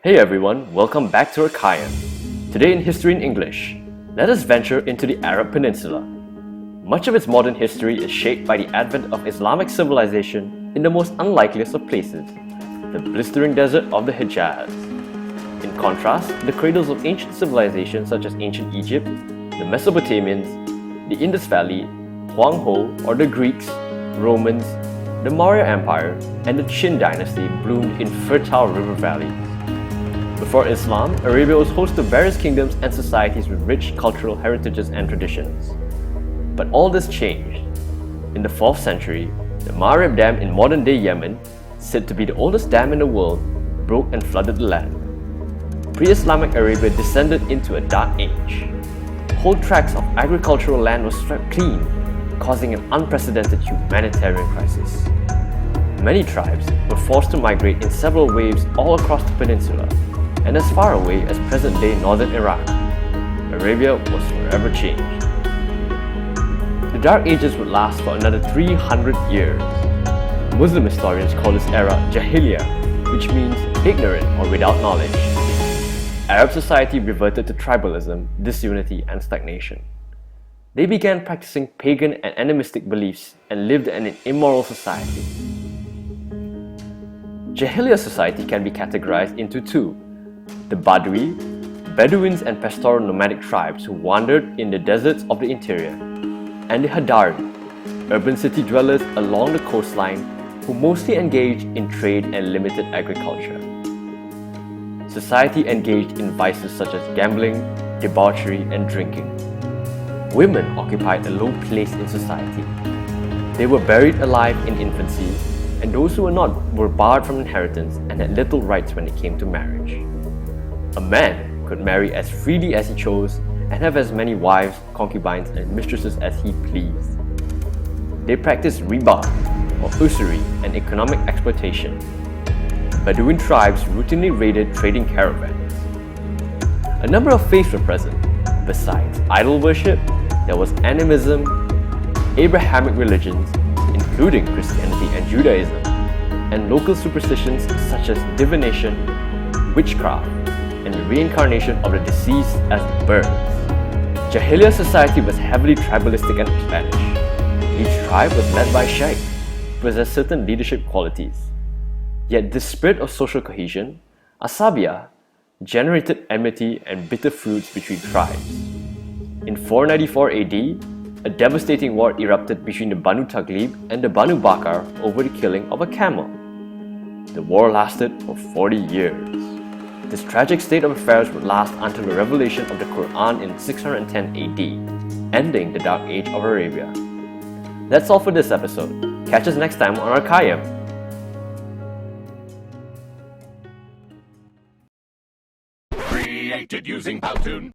Hey everyone, welcome back to Archaean. Today in History in English, let us venture into the Arab Peninsula. Much of its modern history is shaped by the advent of Islamic civilization in the most unlikeliest of places, the blistering desert of the Hijaz. In contrast, the cradles of ancient civilizations such as ancient Egypt, the Mesopotamians, the Indus Valley, Huang Ho or the Greeks, Romans, the Maurya Empire, and the Qin dynasty bloomed in fertile river valleys. Before Islam, Arabia was host to various kingdoms and societies with rich cultural heritages and traditions. But all this changed. In the 4th century, the Ma'arib Dam in modern-day Yemen, said to be the oldest dam in the world, broke and flooded the land. Pre-Islamic Arabia descended into a dark age. Whole tracts of agricultural land were swept clean, causing an unprecedented humanitarian crisis. Many tribes were forced to migrate in several waves all across the peninsula, and as far away as present-day northern Iraq. Arabia was forever changed. The Dark Ages would last for another 300 years. Muslim historians call this era Jahiliah, which means ignorant or without knowledge. Arab society reverted to tribalism, disunity, and stagnation. They began practicing pagan and animistic beliefs and lived in an immoral society. Jahiliyyah society can be categorized into two: the Badui, Bedouins and pastoral nomadic tribes who wandered in the deserts of the interior, and the Hadari, urban city dwellers along the coastline who mostly engaged in trade and limited agriculture. Society engaged in vices such as gambling, debauchery, and drinking. Women occupied a low place in society. They were buried alive in infancy, and those who were not were barred from inheritance and had little rights when it came to marriage. A man could marry as freely as he chose and have as many wives, concubines, and mistresses as he pleased. They practiced riba, or usury, and economic exploitation. Bedouin tribes routinely raided trading caravans. A number of faiths were present. Besides idol worship, there was animism, Abrahamic religions, including Christianity and Judaism, and local superstitions such as divination, witchcraft, and the reincarnation of the deceased as birds. Jahiliyyah society was heavily tribalistic and clannish. Each tribe was led by a sheikh, who possessed certain leadership qualities. Yet this spirit of social cohesion, asabiyyah, generated enmity and bitter feuds between tribes. In 494 AD, a devastating war erupted between the Banu Taghlib and the Banu Bakr over the killing of a camel. The war lasted for 40 years. This tragic state of affairs would last until the revelation of the Quran in 610 AD, ending the Dark Age of Arabia. That's all for this episode. Catch us next time on Archaeum. Created using Powtoon.